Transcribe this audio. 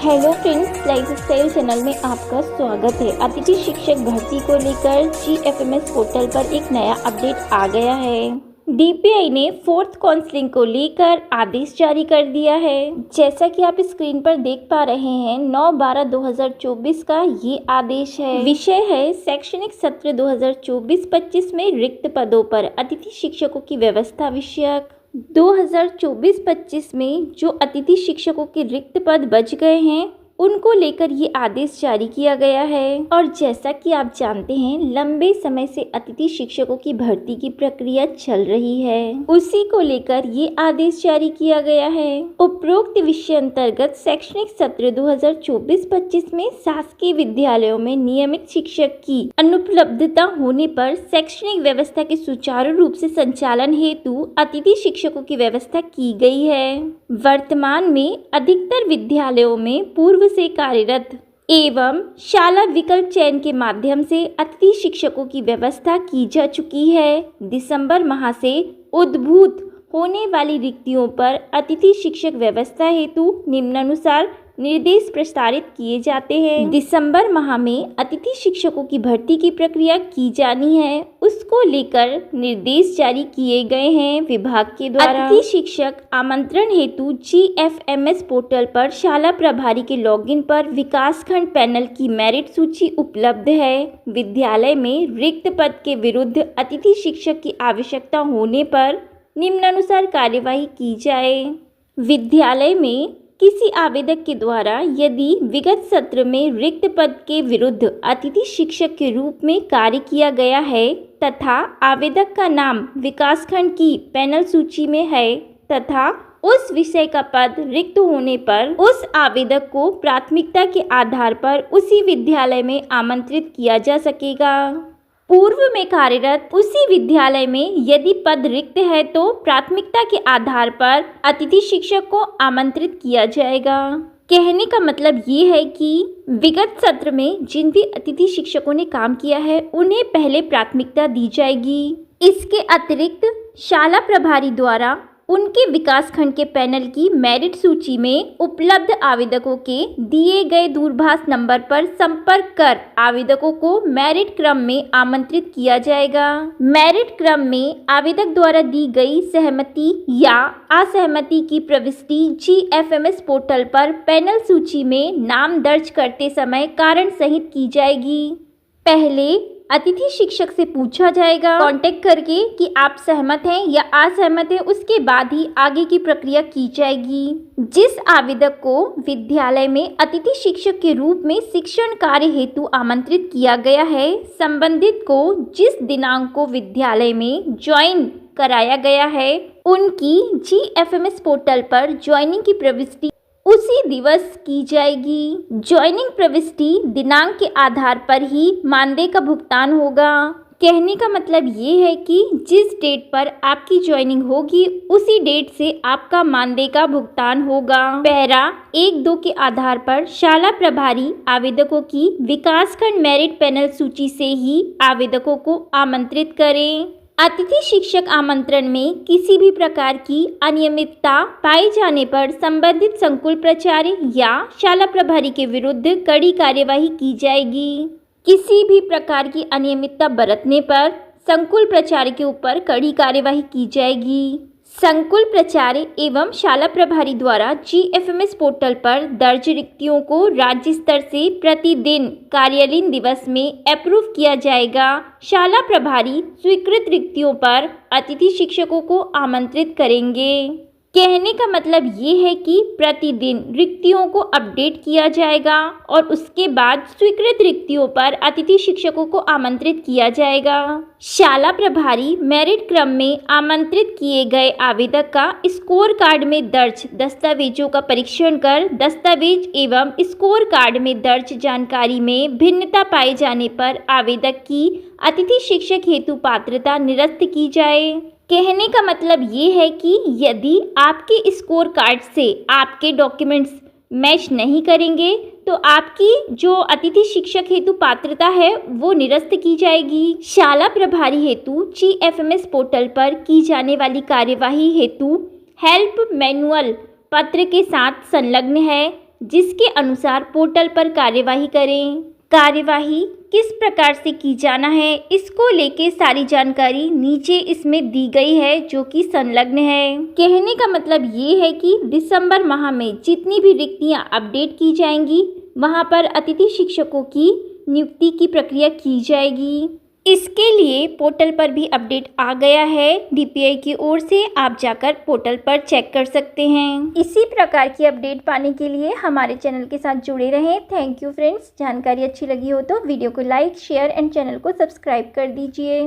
Hello friends, life style channel में आपका स्वागत है। अतिथि शिक्षक भर्ती को लेकर GFMS पोर्टल पर एक नया अपडेट आ गया है। DPI ने 4th काउंसलिंग को लेकर आदेश जारी कर दिया है। जैसा कि आप स्क्रीन पर देख पा रहे हैं, 9/12/2024 का ये आदेश है। विषय है शैक्षणिक सत्र 2024-25 में रिक्त पदों पर अतिथि शिक्षकों की व्यवस्था विषयक। 2024-25 में जो अतिथि शिक्षकों के रिक्त पद बच गए हैं उनको लेकर ये आदेश जारी किया गया है। और जैसा कि आप जानते हैं, लंबे समय से अतिथि शिक्षकों की भर्ती की प्रक्रिया चल रही है, उसी को लेकर ये आदेश जारी किया गया है। उपरोक्त विषय अंतर्गत शैक्षणिक सत्र 2024-25 में शासकीय विद्यालयों में नियमित शिक्षक की अनुपलब्धता होने पर शैक्षणिक व्यवस्था के सुचारू रूप से संचालन हेतु अतिथि शिक्षकों की व्यवस्था की गई है। वर्तमान में अधिकतर विद्यालयों में पूर्व से कार्यरत एवं शाला विकल्प चयन के माध्यम से अतिथि शिक्षकों की व्यवस्था की जा चुकी है। दिसंबर माह से उद्भूत होने वाली रिक्तियों पर अतिथि शिक्षक व्यवस्था हेतु निम्नानुसार निर्देश प्रसारित किए जाते हैं। दिसंबर माह में अतिथि शिक्षकों की भर्ती की प्रक्रिया की जानी है, उसको लेकर निर्देश जारी किए गए हैं विभाग के द्वारा। अतिथि शिक्षक आमंत्रण हेतु GFMS पोर्टल पर शाला प्रभारी के लॉगिन पर विकासखंड पैनल की मेरिट सूची उपलब्ध है। विद्यालय में रिक्त पद के विरुद्ध अतिथि शिक्षक की आवश्यकता होने पर निम्नानुसार कार्यवाही की जाए। विद्यालय में किसी आवेदक के द्वारा यदि विगत सत्र में रिक्त पद के विरुद्ध अतिथि शिक्षक के रूप में कार्य किया गया है तथा आवेदक का नाम विकासखंड की पैनल सूची में है तथा उस विषय का पद रिक्त होने पर उस आवेदक को प्राथमिकता के आधार पर उसी विद्यालय में आमंत्रित किया जा सकेगा। पूर्व में कार्यरत उसी विद्यालय में यदि पद रिक्त है तो प्राथमिकता के आधार पर अतिथि शिक्षक को आमंत्रित किया जाएगा। कहने का मतलब ये है कि विगत सत्र में जिन भी अतिथि शिक्षकों ने काम किया है उन्हें पहले प्राथमिकता दी जाएगी। इसके अतिरिक्त शाला प्रभारी द्वारा उनके विकासखंड के पैनल की मेरिट सूची में उपलब्ध आवेदकों के दिए गए दूरभाष नंबर पर संपर्क कर आवेदकों को मेरिट क्रम में आमंत्रित किया जाएगा। मेरिट क्रम में आवेदक द्वारा दी गई सहमति या असहमति की प्रविष्टि GFMS पोर्टल पर पैनल सूची में नाम दर्ज करते समय कारण सहित की जाएगी। पहले अतिथि शिक्षक से पूछा जाएगा कांटेक्ट करके कि आप सहमत हैं या असहमत हैं, उसके बाद ही आगे की प्रक्रिया की जाएगी। जिस आवेदक को विद्यालय में अतिथि शिक्षक के रूप में शिक्षण कार्य हेतु आमंत्रित किया गया है, संबंधित को जिस दिनांक को विद्यालय में ज्वाइन कराया गया है उनकी GFMS पोर्टल पर ज्वाइनिंग की प्रविष्टि उसी दिवस की जाएगी। ज्वाइनिंग प्रविष्टि दिनांक के आधार पर ही मानदेय का भुगतान होगा। कहने का मतलब ये है कि जिस डेट पर आपकी ज्वाइनिंग होगी उसी डेट से आपका मानदेय का भुगतान होगा। पैरा 1-2 के आधार पर शाला प्रभारी आवेदकों की विकासखंड मेरिट पैनल सूची से ही आवेदकों को आमंत्रित करें। अतिथि शिक्षक आमंत्रण में किसी भी प्रकार की अनियमितता पाए जाने पर संबंधित संकुल प्राचार्य या शाला प्रभारी के विरुद्ध कड़ी कार्यवाही की जाएगी। किसी भी प्रकार की अनियमितता बरतने पर संकुल प्राचार्य के ऊपर कड़ी कार्यवाही की जाएगी। संकुल प्राचार्य एवं शाला प्रभारी द्वारा GFMS पोर्टल पर दर्ज रिक्तियों को राज्य स्तर से प्रतिदिन कार्यालयीन दिवस में अप्रूव किया जाएगा। शाला प्रभारी स्वीकृत रिक्तियों पर अतिथि शिक्षकों को आमंत्रित करेंगे। कहने का मतलब ये है कि प्रतिदिन रिक्तियों को अपडेट किया जाएगा और उसके बाद स्वीकृत रिक्तियों पर अतिथि शिक्षकों को आमंत्रित किया जाएगा। शाला प्रभारी मेरिट क्रम में आमंत्रित किए गए आवेदक का स्कोर कार्ड में दर्ज दस्तावेजों का परीक्षण कर दस्तावेज एवं स्कोर कार्ड में दर्ज जानकारी में भिन्नता पाए जाने पर आवेदक की अतिथि शिक्षक हेतु पात्रता निरस्त की जाए। कहने का मतलब ये है कि यदि आपके स्कोर कार्ड से आपके डॉक्यूमेंट्स मैच नहीं करेंगे तो आपकी जो अतिथि शिक्षक हेतु पात्रता है वो निरस्त की जाएगी। शाला प्रभारी हेतु GFMS पोर्टल पर की जाने वाली कार्यवाही हेतु हेल्प मैनुअल पत्र के साथ संलग्न है। जिसके अनुसार पोर्टल पर कार्यवाही करें। कार्यवाही किस प्रकार से की जाना है, इसको लेके सारी जानकारी नीचे इसमें दी गई है जो कि संलग्न है। कहने का मतलब ये है कि दिसंबर माह में जितनी भी रिक्तियां अपडेट की जाएंगी वहां पर अतिथि शिक्षकों की नियुक्ति की प्रक्रिया की जाएगी। इसके लिए पोर्टल पर भी अपडेट आ गया है डीपीआई की ओर से, आप जाकर पोर्टल पर चेक कर सकते हैं। इसी प्रकार की अपडेट पाने के लिए हमारे चैनल के साथ जुड़े रहें। Thank you friends. जानकारी अच्छी लगी हो तो वीडियो को लाइक, शेयर एंड चैनल को सब्सक्राइब कर दीजिए।